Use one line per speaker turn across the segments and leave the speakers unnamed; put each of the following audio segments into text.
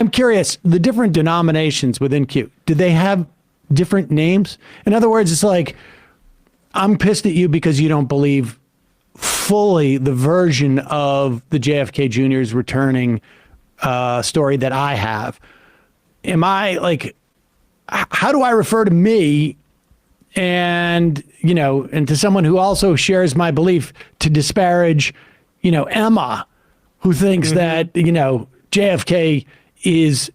I'm curious, the different denominations within Q, do they have different names? In other words, it's like, I'm pissed at you because you don't believe fully the version of the JFK Jr.'s returning story that I have. Am I like, how do I refer to me and, you know, and to someone who also shares my belief to disparage, you know, Emma, who thinks that, you know, JFK he's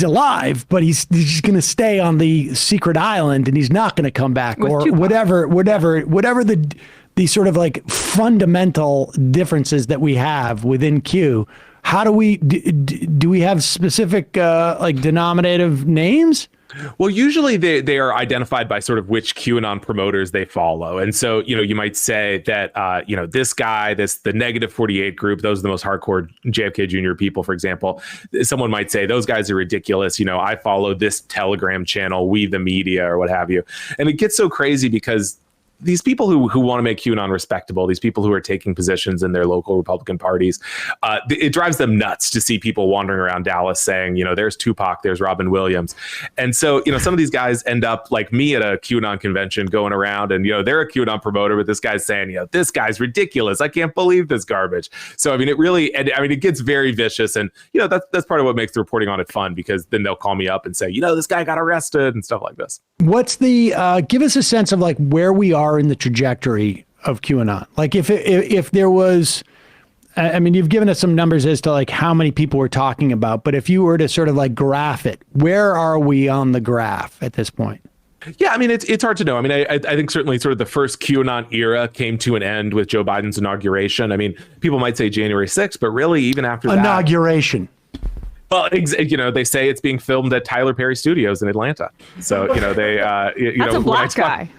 alive, but he's going to stay on the secret island and he's not going to come back, or whatever the sort of like fundamental differences that we have within Q. How do we have specific like denominative names?
Well, usually they are identified by sort of which QAnon promoters they follow. And so, you know, you might say that, you know, this guy, the negative 48 group, those are the most hardcore JFK Jr. people, for example. Someone might say those guys are ridiculous. You know, I follow this Telegram channel, We the Media, or what have you. And it gets so crazy because these people who want to make QAnon respectable, these people who are taking positions in their local Republican parties, it drives them nuts to see people wandering around Dallas saying, you know, there's Tupac, there's Robin Williams. And so, you know, some of these guys end up like me at a QAnon convention going around and, you know, they're a QAnon promoter, but this guy's saying, you know, this guy's ridiculous. I can't believe this garbage. So, I mean, it gets very vicious. And, you know, that's part of what makes the reporting on it fun, because then they'll call me up and say, you know, this guy got arrested and stuff like this.
What's the, give us a sense of like where we are in the trajectory of QAnon. Like if there was, I mean, you've given us some numbers as to like how many people we're talking about, but if you were to sort of like graph it, where are we on the graph at this point?
Yeah, I mean, it's hard to know. I mean, I think certainly sort of the first QAnon era came to an end with Joe Biden's inauguration. I mean, people might say January 6th, but really even after that.
Inauguration.
Well, you know, they say it's being filmed at Tyler Perry Studios in Atlanta. So, you know,
that's a black guy.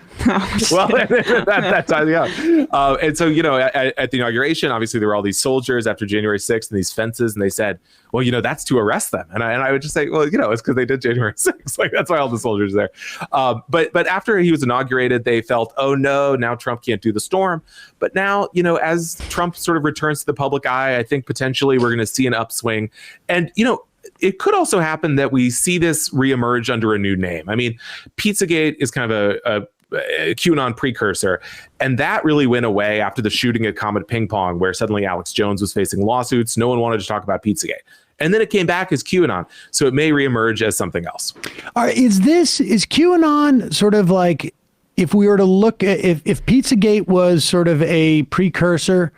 Well, that's yeah. And so, you know, at the inauguration, obviously there were all these soldiers after January 6th and these fences, and they said, well, you know, that's to arrest them. And I would just say, well, you know, it's because they did January 6th. Like, that's why all the soldiers are there. But after he was inaugurated, they felt, oh no, now Trump can't do the storm. But now, you know, as Trump sort of returns to the public eye, I think potentially we're going to see an upswing. And, you know, it could also happen that we see this reemerge under a new name. I mean, Pizzagate is kind of a QAnon precursor, and that really went away after the shooting at Comet Ping Pong, where suddenly Alex Jones was facing lawsuits. No one wanted to talk about Pizzagate, and then it came back as QAnon, so it may reemerge as something else.
All right, is QAnon sort of like, if we were to look at if Pizzagate was sort of a precursor,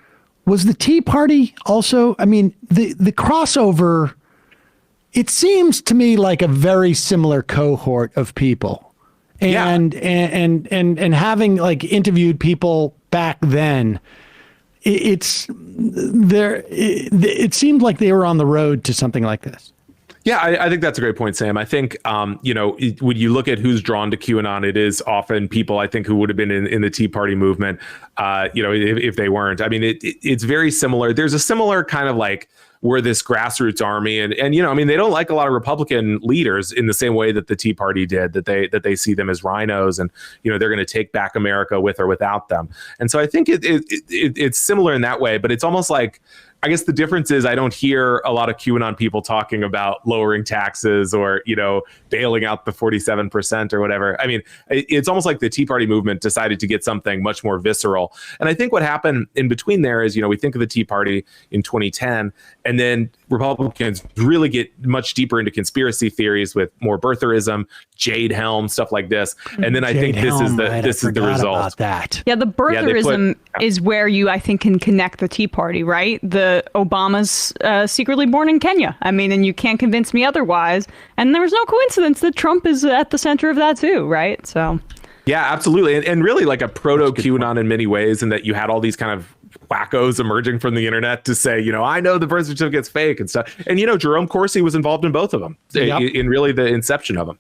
was the Tea Party also? I mean, the crossover, it seems to me like a very similar cohort of people. And having like interviewed people back then, it seemed like they were on the road to something like this.
Yeah, I think that's a great point, Sam. I think, you know, when you look at who's drawn to QAnon, it is often people, I think, who would have been in the Tea Party movement, you know, if they weren't. I mean, it's very similar. There's a similar kind of like, we're this grassroots army. And, you know, I mean, they don't like a lot of Republican leaders in the same way that the Tea Party did, that they see them as rhinos and, you know, they're going to take back America with or without them. And so I think it's similar in that way, but it's almost like, I guess the difference is I don't hear a lot of QAnon people talking about lowering taxes or, you know, bailing out the 47% or whatever. I mean, it's almost like the Tea Party movement decided to get something much more visceral. And I think what happened in between there is, you know, we think of the Tea Party in 2010, and then Republicans really get much deeper into conspiracy theories with more birtherism, Jade Helm, stuff like this. And then I think this is the result.
About that.
Yeah, the birtherism is where you, I think, can connect the Tea Party, right? The Obama's secretly born in Kenya. I mean, and you can't convince me otherwise. And there was no coincidence that Trump is at the center of that too, right? So.
Yeah, absolutely. And really like a proto QAnon in many ways, in that you had all these kind of wackos emerging from the internet to say, you know, I know the birth certificate's fake and stuff. And, you know, Jerome Corsi was involved in both of them, in really the inception of them.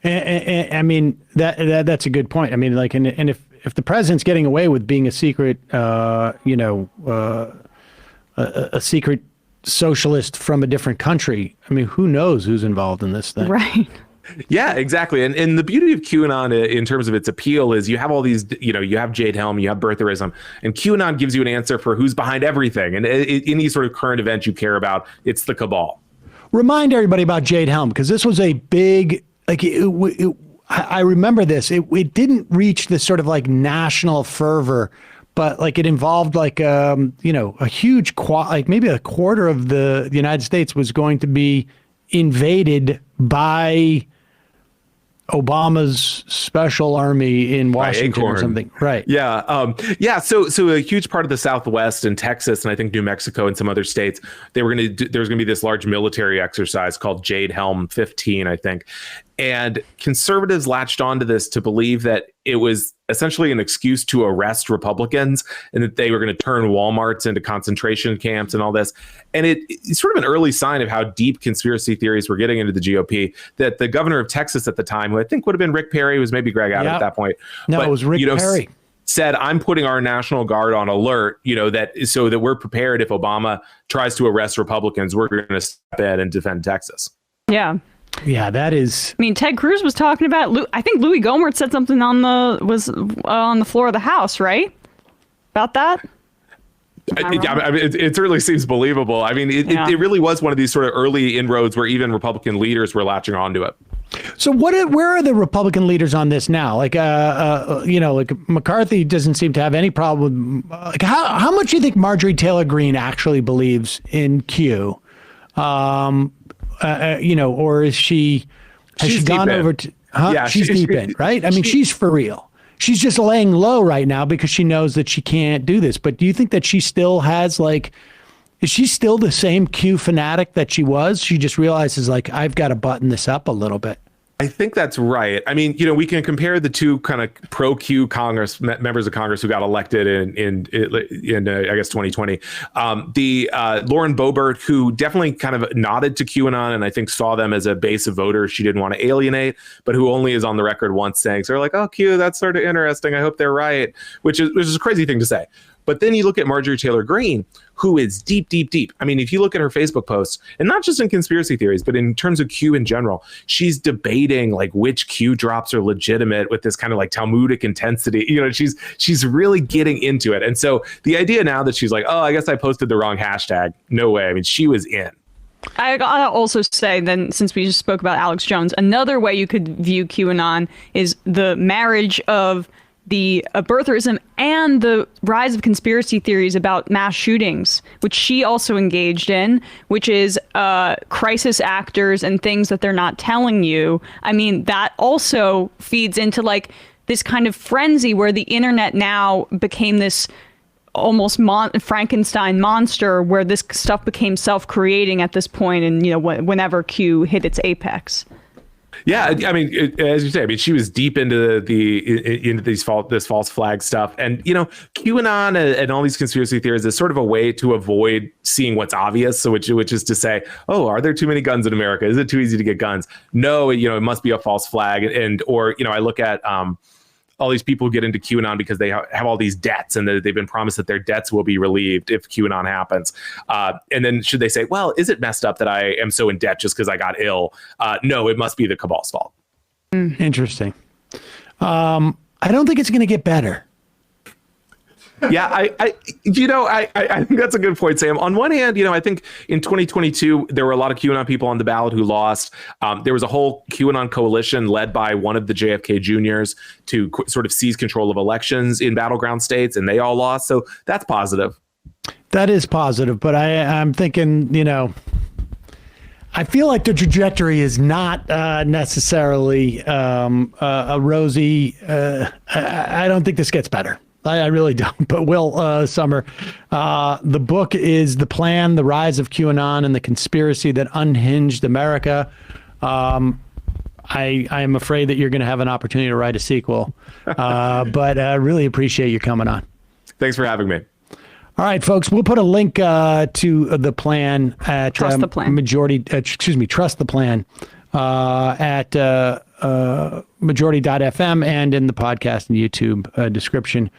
And I mean, that's a good point. I mean, like, and if the president's getting away with being a secret, you know, a secret socialist from a different country, I mean, who knows who's involved in this thing?
Right.
Yeah, exactly. And the beauty of QAnon in terms of its appeal is you have all these, you know, you have Jade Helm, you have birtherism, and QAnon gives you an answer for who's behind everything. And any sort of current event you care about, it's the cabal.
remind everybody about Jade Helm, because this was a big, like, I remember this. It didn't reach this sort of like national fervor, but like it involved like, a huge, like maybe a quarter of the United States was going to be invaded by Obama's special army in Washington or something. Right.
Yeah. So a huge part of the Southwest and Texas, and I think New Mexico and some other states, there was going to be this large military exercise called Jade Helm 15, I think. And conservatives latched onto this to believe that it was essentially an excuse to arrest Republicans and that they were going to turn Walmarts into concentration camps and all this. And it's sort of an early sign of how deep conspiracy theories were getting into the GOP, that the governor of Texas at the time, who I think would have been Rick Perry, was maybe Greg Abbott at that point.
No, but, it was Rick Perry.
Said, I'm putting our National Guard on alert, so that we're prepared if Obama tries to arrest Republicans, we're going to step in and defend Texas.
Yeah.
Yeah, that is.
I mean, Ted Cruz was talking about. I think Louis Gohmert said something on the floor of the House, right? About that.
It certainly seems believable. I mean, it really was one of these sort of early inroads where even Republican leaders were latching onto it.
So where are the Republican leaders on this now? Like, like McCarthy doesn't seem to have any problem. Like, how much do you think Marjorie Taylor Greene actually believes in Q? Or is she? Has she gone over to? Huh?
Yeah,
she's deep in, right? I mean, she's for real. She's just laying low right now because she knows that she can't do this. But do you think that she still has is she still the same Q fanatic that she was? She just realizes I've got to button this up a little bit.
I think that's right. I mean, we can compare the two kind of pro-Q Congress members of Congress who got elected in I guess 2020. The Lauren Boebert, who definitely kind of nodded to QAnon and I think saw them as a base of voters she didn't want to alienate, but who only is on the record once saying, so they're like, oh, Q, that's sort of interesting. I hope they're right, which is a crazy thing to say. But then you look at Marjorie Taylor Greene, who is deep, deep, deep. I mean, if you look at her Facebook posts, and not just in conspiracy theories, but in terms of Q in general, she's debating which Q drops are legitimate with this kind of Talmudic intensity. She's really getting into it. And so the idea now that she's like, oh, I guess I posted the wrong hashtag. No way. I mean, she was in.
I gotta also say, then, since we just spoke about Alex Jones, another way you could view QAnon is the marriage of the birtherism and the rise of conspiracy theories about mass shootings, which she also engaged in, which is crisis actors and things that they're not telling you. I mean, that also feeds into this kind of frenzy where the internet now became this almost Frankenstein monster where this stuff became self-creating at this point, and whenever Q hit its apex.
Yeah, I mean, as you say, I mean, she was deep into this false flag stuff, and QAnon and all these conspiracy theories is sort of a way to avoid seeing what's obvious. So which is to say, oh, are there too many guns in America? Is it too easy to get guns? No, it must be a false flag, or I look at all these people who get into QAnon because they have all these debts and they've been promised that their debts will be relieved if QAnon happens. And then should they say, well, is it messed up that I am so in debt just because I got ill? No, it must be the cabal's fault.
Interesting. I don't think it's going to get better.
Yeah, I think that's a good point, Sam. On one hand, I think in 2022, there were a lot of QAnon people on the ballot who lost. There was a whole QAnon coalition led by one of the JFK Juniors to sort of seize control of elections in battleground states, and they all lost. So that's positive.
That is positive, but I'm thinking, I feel like the trajectory is not necessarily a rosy. I don't think this gets better. I really don't. But Will Summer, the book is The Plan, The Rise of QAnon and the Conspiracy That Unhinged America. I am afraid that you're going to have an opportunity to write a sequel, but I really appreciate you coming on.
Thanks for having me.
All right, folks, we'll put a link to The Plan at
Trust the Plan.
Trust the Plan at majority.fm and in the podcast and YouTube description.